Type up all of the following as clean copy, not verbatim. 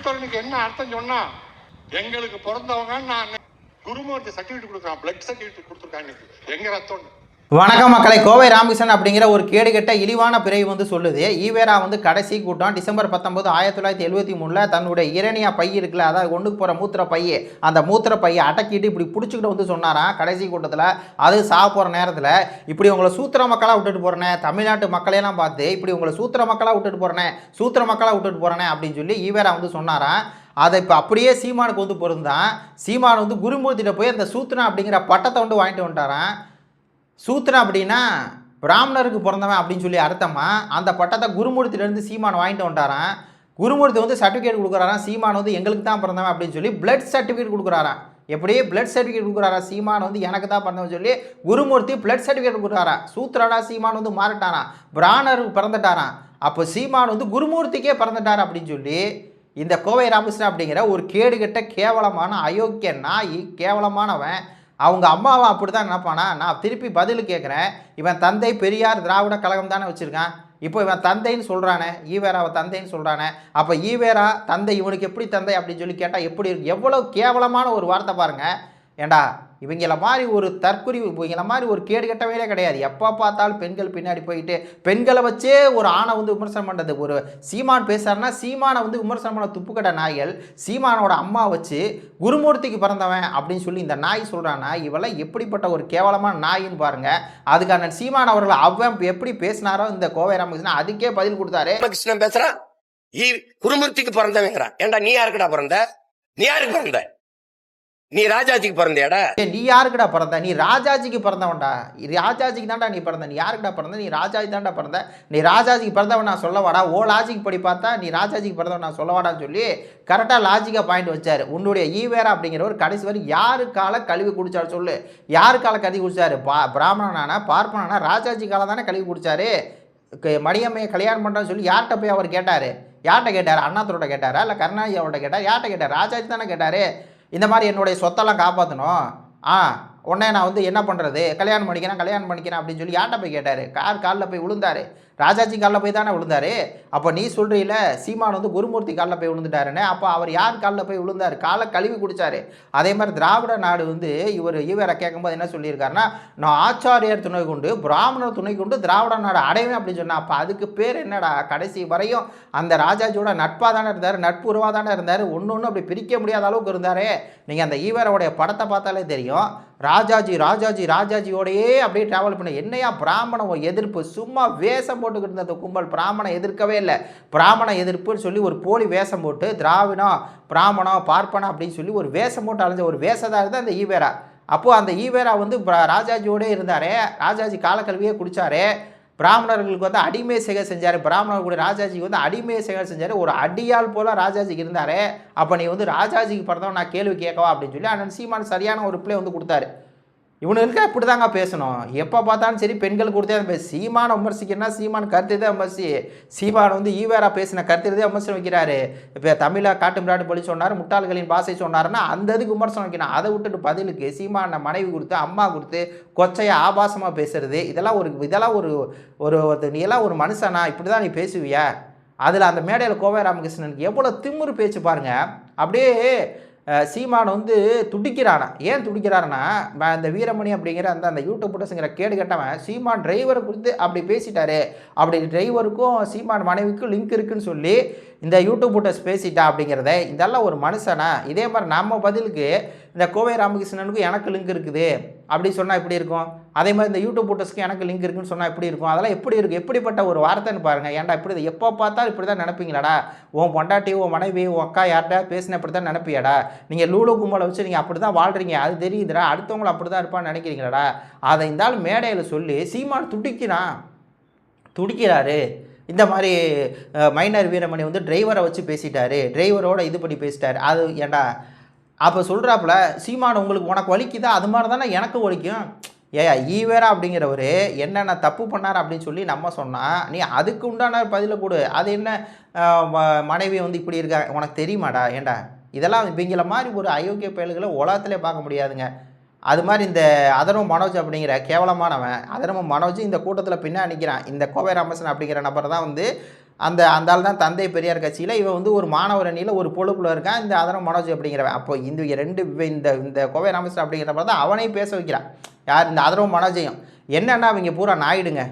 சௌத்தரனுக்கு என்ன அர்த்தம் சொன்னா, எங்களுக்கு பிறந்தவங்க நான் குருமூர்த்தி சர்டிஃபிகேட் கொடுக்குறான், பிளட் சர்டிஃபிகேட் கொடுத்துருக்காங்க. எங்க ரத்தம். வணக்கம் மக்களை, கோவை ராமகிருஷ்ணன் அப்படிங்கிற ஒரு கேடுகெட்ட இழிவான பிறவி வந்து சொல்லுது. ஈவேரா வந்து கடைசி கூட்டம் டிசம்பர் 19 1973 தன்னுடைய இரணியா பை இருக்குல்ல, அதாவது ஒன்றுக்கு போகிற மூத்திர பையை, அந்த மூத்திர பையை அடக்கிட்டு இப்படி பிடிச்சிக்கிட்டு வந்து சொன்னாராம் கடைசி கூட்டத்தில். அது சாக போகிற நேரத்தில் இப்படி உங்களை சூத்திர மக்களாக விட்டுட்டு போகிறேனே, தமிழ்நாட்டு மக்களையெல்லாம் பார்த்து இப்படி உங்களை சூத்திர மக்களாக விட்டுட்டு போகிறேனே, சூத்திர மக்களாக விட்டுட்டு போகிறேனே அப்படின்னு சொல்லி ஈவேரா வந்து சொன்னாராம். அதை இப்போ அப்படியே சீமானுக்கு வந்து பொருந்தான். சீமான் வந்து குருமூர்த்திகிட்ட போய் அந்த சூத்திரன் அப்படிங்கிற பட்டத்தை வந்து வாங்கிட்டு வந்துட்டாரான். சூத்திரன் அப்படின்னா பிராமணருக்கு பிறந்தவன் அப்படின்னு சொல்லி அர்த்தமா. அந்த பட்டத்தை குருமூர்த்தியிலேருந்து சீமான் வாங்கிட்டு வந்துட்டாரான். குருமூர்த்தி வந்து சர்டிஃபிகேட் கொடுக்குறாராம், சீமான் வந்து எங்களுக்கு தான் பிறந்தவன் அப்படின்னு சொல்லி பிளட் சர்டிஃபிகேட் கொடுக்குறாராம். எப்படியே பிளட் சர்டிஃபிகேட் கொடுக்குறாரா, சீமான் வந்து எனக்கு தான் பிறந்தவன் சொல்லி குருமூர்த்தி பிளட் சர்டிஃபிகேட் கொடுக்குறாரா. சூத்திரடா சீமான் வந்து மாறிட்டாரான், பிராமணருக்கு பிறந்துட்டாரான். அப்போ சீமான் வந்து குருமூர்த்திக்கே பிறந்துட்டார் அப்படின்னு சொல்லி இந்த கோவை ராமகிருஷ்ணன் அப்படிங்கிற ஒரு கேடுகெட்ட கேவலமான அயோக்கிய நாய், கேவலமானவன், அவங்க அம்மாவை அப்படி தான் நினைப்பானா. நான் திருப்பி பதில் கேட்குறேன். இவன் தந்தை பெரியார் திராவிட கழகம் தானே வச்சுருக்கான். இப்போ இவன் தந்தைன்னு சொல்கிறானே, ஈவேராவை தந்தைன்னு சொல்கிறானே. அப்போ ஈவேரா தந்தை இவனுக்கு எப்படி தந்தை அப்படின்னு சொல்லி கேட்டால் எப்படி இருக்கு? எவ்வளோ கேவலமான ஒரு வார்த்தை பாருங்கள். ஏண்டா இவங்கள மாதிரி ஒரு தற்குறி, இவங்கள மாதிரி ஒரு கேடு கட்டவே கிடையாது. எப்போ பார்த்தாலும் பெண்கள் பின்னாடி போயிட்டு பெண்களை வச்சே ஒரு ஆணை வந்து விமர்சனம் பண்ணுறது. ஒரு சீமான் பேசுறாருன்னா சீமானை வந்து விமர்சனம் பண்ண துப்புக்கட்ட நாய்கள் சீமானோட அம்மா வச்சு குருமூர்த்திக்கு பிறந்தவன் அப்படின்னு சொல்லி இந்த நாய் சொல்கிறான்னா இவெல்லாம் எப்படிப்பட்ட ஒரு கேவலமான நாயின்னு பாருங்கள். அதுக்கான சீமான் அவர்கள் அவன் எப்படி பேசினாரோ இந்த கோவை ராமகிருஷ்ணன் அதுக்கே பதில் கொடுத்தாரு. ராமகிருஷ்ணன் பேசுறான், குருமூர்த்திக்கு பிறந்தவங்கிறான். ஏண்டா நீ யாருக்குடா பிறந்த? நீ யாருக்கு பிறந்த? நீ ராஜாஜிக்கு பிறந்தேடா? நீ யாருக்குடா பிறந்த? நீ ராஜாஜிக்கு பிறந்தவன்டா. ராஜாஜிக்கு தான்டா நீ பிறந்த. நீ யாருக்குடா பிறந்த? நீ ராஜாஜி தான்டா பிறந்த. நீ ராஜாஜிக்கு பிறந்தவன் நான் சொல்லவாடா. ஓ லாஜிக் படி பார்த்தா நீ ராஜாஜிக்கு பிறந்தவன் நான் சொல்லவாடான்னு சொல்லி கரெக்டாக லாஜிக்காக பாயிண்ட் வச்சார். உன்னுடைய ஈவேரா அப்படிங்கிற ஒரு கடைசி வரை யாரு கால கழுவி குடிச்சாரு சொல்லு. யாரு கால கழுவி குடிச்சாரு? பிராமணனானா பார்ப்பனானா ராஜாஜி காலம் தானே கழுவி குடிச்சாரு. மணியம்மையை கல்யாணம் பண்ணுறான்னு சொல்லி யார்கிட்ட போய் அவர் கேட்டார்? யார்கிட்ட கேட்டார்? அண்ணாத்தோட கேட்டாரா இல்லை கருணாநிதி அவர்கிட்ட கேட்டார்? யார்கிட்ட கேட்டார்? ராஜாஜி தானே கேட்டார். இந்த மாதிரி என்னுடைய சொத்தெல்லாம் காப்பாற்றணும், உடனே நான் வந்து என்ன பண்ணுறது, கல்யாணம் பண்ணிக்கிறேன் அப்படின்னு சொல்லி யார்கிட்ட போய் கேட்டார்? காலில் போய் விழுந்தார். ராஜாஜி காலில் போய் தானே விழுந்தார். அப்போ நீ சொல்கிறீல சீமான் வந்து குருமூர்த்தி காலில் போய் விழுந்துட்டாருன்னு. அப்போ அவர் யார் காலில் போய் விழுந்தார்? காலை கழுவி குடித்தார். அதே மாதிரி திராவிட நாடு வந்து இவர் ஈவேரா கேட்கும்போது என்ன சொல்லியிருக்காருன்னா, நான் ஆச்சாரியர் துணை கொண்டு பிராமணர் துணை கொண்டு திராவிட நாடு அடைவேன் அப்படின்னு சொன்னால் அப்போ அதுக்கு பேர் என்னடா? கடைசி வரையும் அந்த ராஜாஜியோட நட்பாக தானே இருந்தார், நட்புறவாக தானே இருந்தார். ஒன்று அப்படி பிரிக்க முடியாத அளவுக்கு இருந்தார். நீங்கள் அந்த ஈவேராவுடைய படத்தை பார்த்தாலே தெரியும். ராஜாஜியோடையே அப்படியே ட்ராவல் பண்ண. என்னையா பிராமண எதிர்ப்பு, சும்மா வேஷம் போட்டுக்கிட்டு இருந்த கும்பல் பிராமண எதிர்க்கவே இல்லை. பிராமண எதிர்ப்புன்னு சொல்லி ஒரு போலி வேஷம் போட்டு திராவிடம் பிராமணம் பார்ப்பனம் அப்படின்னு சொல்லி ஒரு வேஷம் போட்டு அலைஞ்ச ஒரு வேஷதாரி தான் அந்த ஈவேரா. அப்போது அந்த ஈவேரா வந்து ராஜாஜியோடே இருந்தார். ராஜாஜி காலக்கல்வியே குடித்தார். பிராமணர்களுக்கு வந்து அடிமை சேகை செஞ்சார். பிராமணர்களுடைய ராஜாஜிக்கு வந்து அடிமை சேகை செஞ்சார். ஒரு அடியால் போல் ராஜாஜிக்கு இருந்தார். அப்போ நீ வந்து ராஜாஜிக்கு பிறந்தவன் நான் கேள்வி கேட்கவா அப்படின்னு சொல்லி அண்ணன் சீமான் சரியான ஒரு பிள்ளை வந்து கொடுத்தாரு. இவனுக்கு அப்படி தாங்க பேசணும். எப்போ பார்த்தாலும் சரி பெண்கள் கொடுத்தே தான் பேசு. சீமானை விமர்சிக்கிறனா சீமான் கருத்து தான் விமர்சி. சீமான் வந்து ஈவேரா பேசின கருத்து தான் விமர்சனம் வைக்கிறாரு. இப்போ தமிழா காட்டு மிராட்டு பள்ளி சொன்னார், முட்டாள்களின் பாசை சொன்னாருன்னா அந்த இதுக்கு விமர்சனம் வைக்கணும். அதை விட்டுட்டு பதிலுக்கு சீமான மனைவி கொடுத்து அம்மா கொடுத்து கொச்சையை ஆபாசமாக பேசுறது, இதெல்லாம் நீ எல்லாம் ஒரு மனுஷனா? இப்படி தான் நீ பேசுவியா? அதில் அந்த மேடையில் கோவை ராமகிருஷ்ணனுக்கு எவ்வளோ திமுரு பேச்சு பாருங்கள். அப்படியே சீமான் வந்து துடிக்கிறானா. ஏன் துடிக்கிறாருன்னா, இந்த வீரமணி அப்படிங்கிற அந்த யூடியூப் புட்டஸுங்கிற கேடு கட்டவன் சீமான் டிரைவரை குறித்து அப்படி பேசிட்டாரு. அப்படி டிரைவருக்கும் சீமான் மனைவிக்கும் லிங்க் இருக்குன்னு சொல்லி இந்த யூடியூப் புட்டஸ் பேசிட்டா அப்படிங்கிறத, இதெல்லாம் ஒரு மனுஷனா? இதே மாதிரி நம்ம பதிலுக்கு இந்த கோவை ராமகிருஷ்ணனுக்கும் எனக்கு லிங்க் இருக்குது அப்படி சொன்னால் இப்படி இருக்கும். அதே மாதிரி இந்த யூடியூப் புட்டஸ்க்கு எனக்கு லிங்க் இருக்குன்னு சொன்னால் இப்படி இருக்கும். அதெல்லாம் எப்படி இருக்குது? எப்படிப்பட்ட ஒரு வார்த்தைன்னு பாருங்கள். ஏன்டா இப்படி எப்போ பார்த்தாலும் இப்படி தான் நினைப்பீங்களாடா? உன் பொண்டாட்டி, உன் மனைவி, உன் அக்கா யார்கிட்ட பேசின இப்படி தான் நினைப்பியாடா? நீங்கள் லூலு கும்பலை வச்சு நீங்கள் அப்படி தான் வாழ்கிறீங்க, அது தெரியுதுடா. அடுத்தவங்களும் அப்படி தான் இருப்பான்னு நினைக்கிறீங்களாடா? அதை இருந்தாலும் மேடையில் சொல்லி சீமான் துடிக்கிறாரு. இந்த மாதிரி மைனர் வீரமணி வந்து டிரைவரை வச்சு பேசிட்டாரு, டிரைவரோட இது பண்ணி பேசிட்டாரு. அது ஏண்டா அப்போ சொல்கிறாப்புல சீமான் உனக்கு வலிக்குதா? அது மாதிரி தானே எனக்கு வலிக்கும். ஏயா ஈவேரா அப்படிங்கிறவர் என்னென்ன தப்பு பண்ணார் அப்படின்னு சொல்லி நம்ம சொன்னால் நீ அதுக்கு உண்டான பதிலை கொடு. அது என்ன மனைவி வந்து இப்படி இருக்கா உனக்கு தெரியுமாடா? ஏண்டா இதெல்லாம் இவங்கள மாதிரி ஒரு அயோக்கிய பயல்களை உலகத்திலே பார்க்க முடியாதுங்க. அது மாதிரி இந்த அதர்வம் மனோஜ் அப்படிங்கிற கேவலமானவன், அதர்வம் மனோஜ் இந்த கூட்டத்தில் பின்னாடி நிற்கிறான். இந்த கோவை ராமகிருஷ்ணன் அப்படிங்கிற நபர் தான் வந்து அந்த அந்த ஆள் தான் தந்தை பெரியார் கட்சியில், இவன் வந்து ஒரு மாணவர் அணியில் ஒரு பொழுப்புல இருக்கான், இந்த அதரம் மனோஜ் அப்படிங்கிறவன். அப்போ இந்த இந்த கோவை ராமகிருஷ்ணன் அப்படிங்கிறப்ப தான் அவனையும் பேச வைக்கிறான். யார்? இந்த அதரம் மனோஜையும். என்னன்னா அவங்க பூரா நாயுடுங்க,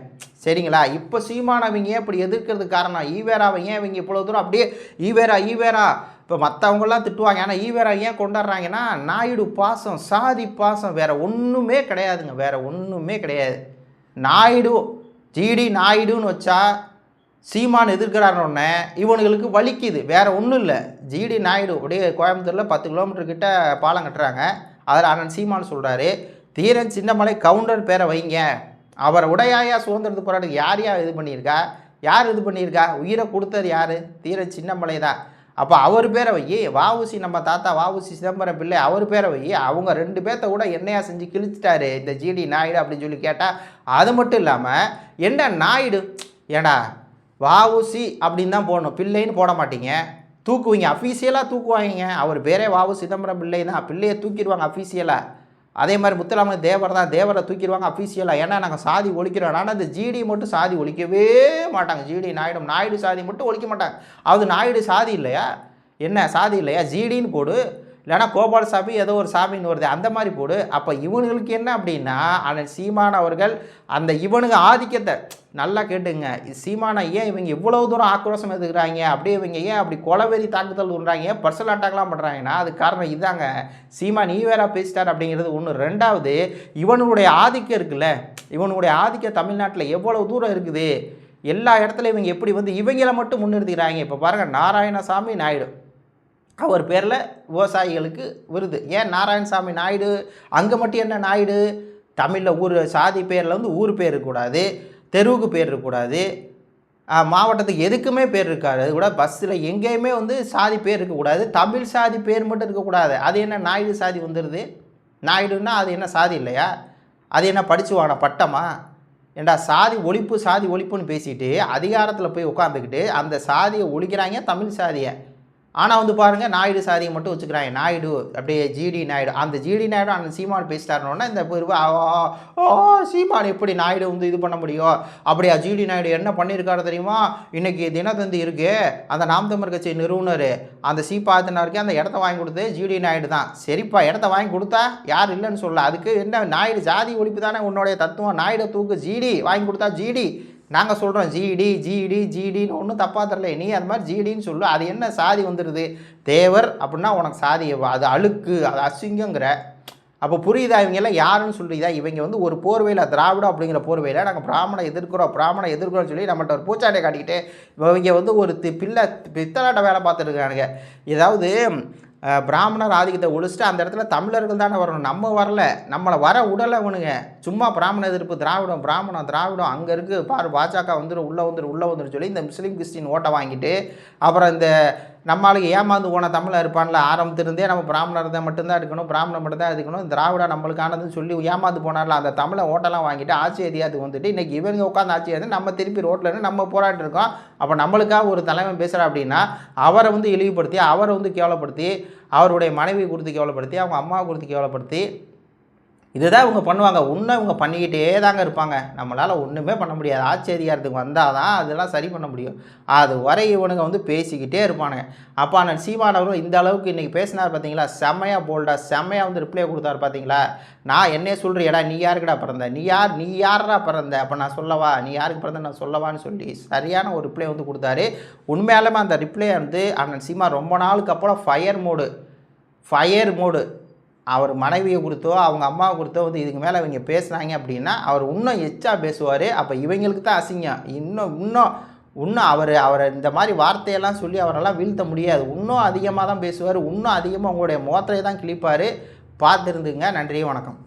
சரிங்களா? இப்போ சீமானவங்க ஏன் இப்படி எதிர்க்கிறதுக்கு காரணம், ஈவேராவை ஏன் இவங்க இவ்வளோ தூரம் அப்படியே ஈவேரா இப்போ மற்றவங்களாம் திட்டுவாங்க, ஆனால் ஈவேரா ஏன் கொண்டாடுறாங்கன்னா நாயுடு பாசம், சாதி பாசம், வேறு ஒன்றுமே கிடையாதுங்க, வேறு ஒன்றுமே கிடையாது. நாயுடு ஜிடி நாயுடுன்னு வச்சா சீமான் எதிர்க்கிறாருன்னொன்னே இவனுங்களுக்கு வலிக்குது, வேறு ஒன்றும் இல்லை. ஜிடி நாயுடு அப்படியே கோயம்புத்தூரில் 10 கிலோமீட்டர் கிட்ட பாலம் கட்டுறாங்க. அதில் அண்ணன் சீமான் சொல்கிறாரு, தீரன் சின்னமலை கவுண்டர் பேரை வைங்க, அவரை உடையாயா சுதந்திரத்து போராட்டத்துக்கு யார் இது பண்ணியிருக்கா, யார் இது பண்ணியிருக்கா, உயிரை கொடுத்தது யார்? தீரன் சின்னமலை தான். அப்போ அவர் பேரை வை, வஉசி நம்ம தாத்தா வஉசி சிதம்பரம் பிள்ளை அவர் பேரை வை. அவங்க 2 பேர்த்த கூட என்னையா செஞ்சு கிழிச்சிட்டாரு இந்த ஜிடி நாயுடு அப்படின்னு சொல்லி கேட்டால், அது மட்டும் இல்லாமல் என்ன நாயுடு, ஏடா வஉசி அப்படின்னு தான் போடணும், பிள்ளைன்னு போட மாட்டீங்க, தூக்குவீங்க, அஃபீஷியலாக தூக்குவாங்க. அவர் பேரே வஉசி சிதம்பரம் பிள்ளை தான், பிள்ளையை தூக்கிடுவாங்க அஃபீஷியலாக. அதே மாதிரி முத்துராமன் தேவர் தான், தேவரை தூக்கிடுவாங்க அஃபீஷியலாக. ஏன்னா நாங்கள் சாதி ஒழிக்கிறோம். ஆனால் இந்த ஜிடி மட்டும் சாதி ஒழிக்கவே மாட்டாங்க. ஜிடி நாயுடு சாதி மட்டும் ஒழிக்க மாட்டாங்க. அது நாயுடு சாதி இல்லையா, என்ன சாதி இல்லையா, ஜிடின்னு போடு, இல்லைனா கோபாலசாமி ஏதோ ஒரு சாமின்னு வருது அந்த மாதிரி போடு. அப்போ இவனுங்களுக்கு என்ன அப்படின்னா, அண்ணன் சீமான் அவர்கள் அந்த இவனுங்க ஆதிக்கத்தை நல்லா கேட்டுங்க. சீமானை ஏன் இவங்க இவ்வளவு தூரம் ஆக்ரோஷம் எதுக்குறாங்க, அப்படியே இவங்க ஏன் அப்படி கொலவெறி தாக்குதல் விடுறாங்க, பர்சனல் அட்டாக்லாம் பண்ணுறாங்கன்னா அது காரணம் இதாங்க. சீமான் ஈவேரா பேசிட்டார் அப்படிங்கிறது ஒன்று. 2வது இவனுடைய ஆதிக்கம் இருக்குல்ல, இவனுடைய ஆதிக்கம் தமிழ்நாட்டில் எவ்வளவு தூரம் இருக்குது, எல்லா இடத்துலையும் இவங்க எப்படி வந்து இவங்கள மட்டும் முன்னிறுத்திக்கிறாங்க. இப்போ பாருங்கள், நாராயணசாமி நாயுடு அவர் பேரில் விவசாயிகளுக்கு விருது. ஏன் நாராயணசாமி நாயுடு, அங்கே மட்டும் என்ன நாயுடு, தமிழில் ஊர் சாதி பேரில் வந்து ஊர் பேர் இருக்கக்கூடாது, தெருவுக்கு பேர் இருக்கக்கூடாது, மாவட்டத்துக்கு எதுக்குமே பேர் இருக்காது, அது கூட பஸ்ஸில் எங்கேயுமே வந்து சாதி பேர் இருக்கக்கூடாது, தமிழ் சாதி பேர் மட்டும் இருக்கக்கூடாது. அது என்ன நாயுடு சாதி வந்துடுது, நாயுடுன்னா அது என்ன சாதி இல்லையா, அது என்ன படிச்சுவான பட்டமா? ஏண்டா சாதி ஒழிப்புன்னு பேசிட்டு அதிகாரத்தில் போய் உட்காந்துக்கிட்டு அந்த சாதியை ஒழிக்கிறாங்க, தமிழ் சாதியை. ஆனால் வந்து பாருங்கள், நாயுடு சாதியை மட்டும் வச்சுக்கிறாங்க. நாயுடு அப்படியே ஜிடி நாயுடு, அந்த ஜிடி நாயுடு அந்த சீமான் பேசிட்டாருனோன்னா இந்த சீமான் எப்படி நாயுடு வந்து இது பண்ண முடியும், அப்படியா ஜிடி நாயுடு என்ன பண்ணியிருக்காரு தெரியுமா, இன்றைக்கி தினத்தந்தி இருக்கு, அந்த நாம் தமிழர் கட்சி நிறுவனர் அந்த சீபாத்தினாருக்கு அந்த இடத்த வாங்கி கொடுத்தது ஜிடி நாயுடு தான். சரிப்பா, இடத்த வாங்கி கொடுத்தா யார் இல்லைன்னு சொல்ல, அதுக்கு என்ன நாயுடு சாதி ஒழிப்பு தானே உன்னுடைய தத்துவம், நாயுடு தூக்கு ஜிடி வாங்கி கொடுத்தா ஜிடி. நாங்கள் சொல்கிறோம் ஜிடின்னு ஒன்றும் தப்பாக தரல, நீ அது மாதிரி ஜிடின்னு சொல்லு. அது என்ன சாதி வந்துடுது, தேவர் அப்படின்னா உனக்கு சாதி, அது அழுக்கு, அது அசிங்கங்கிற. அப்போ புரியுதா இவங்கெல்லாம் யாருன்னு சொல்லிதா, இவங்க வந்து ஒரு போர்வையில் திராவிடம் அப்படிங்கிற போர்வையில் நாங்கள் பிராமணை எதிர்க்கிறோம்னு சொல்லி நம்மகிட்ட ஒரு பூச்சாட்டை காட்டிக்கிட்டு இவங்க வந்து ஒரு பித்தலாட்ட வேலை பார்த்துருக்கானுங்க. ஏதாவது பிராமணர் ஆதிக்கத்தை ஒழிச்சிட்டு அந்த இடத்துல தமிழர்கள் தானே வரணும், நம்ம வரல, நம்மளை வர உடலை அவனுங்க. சும்மா பிராமண எதிர்ப்பு, திராவிடம் அங்கே இருக்குது பாரு, பாஜக உள்ளே வந்துடும் சொல்லி இந்த முஸ்லீம் கிறிஸ்டின் ஓட்டை வாங்கிட்டு அப்புறம் இந்த நம்மளுக்கு ஏமாந்து போன தமிழை இருப்பான்ல, ஆரம்பத்திலிருந்தே நம்ம பிராமணர் தான் மட்டும்தான் எடுக்கணும், பிராமணர் மட்டும்தான் எடுக்கணும், திராவிடம் நம்மளுக்கானதுன்னு சொல்லி ஏமாந்து போனார்ல, அந்த தமிழை ஓட்டெல்லாம் வாங்கிட்டு ஆட்சி அதிகாரத்துக்கு வந்துட்டு இன்றைக்கி இவங்க உட்காந்து ஆட்சி அதிகாரம் நம்ம திருப்பி ரோட்டில் இருந்து நம்ம போராட்டம் இருக்கோம். அப்போ நம்மளுக்காக ஒரு தலைமை பேசுகிறா அப்படின்னா அவரை வந்து இழிவுபடுத்தி, அவரை வந்து கேவலப்படுத்தி, அவருடைய மனைவி குறித்து கேவலப்படுத்தி, அவங்க அம்மாவை குறித்து கேவலப்படுத்தி, இதுதான் இவங்க பண்ணுவாங்க. இன்னும் இவங்க பண்ணிக்கிட்டே தாங்க இருப்பாங்க. நம்மளால் ஒன்றுமே பண்ண முடியாது. ஆட்சி அதிகாரத்துக்கு வந்தால் தான் அதெல்லாம் சரி பண்ண முடியும். அது வரை இவனுங்க வந்து பேசிக்கிட்டே இருப்பானுங்க. அப்போ நான் சீமான் அவர்கள் இந்த அளவுக்கு இன்றைக்கி பேசினார் பார்த்தீங்களா, செம்மையாக போல்டா, செம்மையாக வந்து ரிப்ளை கொடுத்தாரு பார்த்தீங்களா. நான் என்னே சொல்கிறேன்டா, நீ யாருக்குடா பிறந்த, நீ யாரா பிறந்த, அப்போ நான் சொல்லவா, நீ யாருக்கு பிறந்த நான் சொல்லவான்னு சொல்லி சரியான ஒரு ரிப்ளை வந்து கொடுத்தாரு. உண்மையாலுமே அந்த ரிப்ளை வந்து அண்ணன் சீமான் ரொம்ப நாளுக்கு அப்புறம் ஃபயர் மோடு அவர் மனைவியை கொடுத்தோ அவங்க அம்மாவை கொடுத்தோ வந்து இதுக்கு மேலே இவங்க பேசுனாங்க அப்படின்னா அவர் இன்னும் எச்சா பேசுவார். அப்போ இவங்களுக்கு தான் அசிங்கம். இன்னும் அவரை இந்த மாதிரி வார்த்தையெல்லாம் சொல்லி அவரெல்லாம் வீழ்த்த முடியாது. இன்னும் அதிகமாக தான் பேசுவார். இன்னும் அதிகமாக உங்களுடைய முகத்திலே தான் கிழிப்பார். பார்த்துருந்துங்க. நன்றி, வணக்கம்.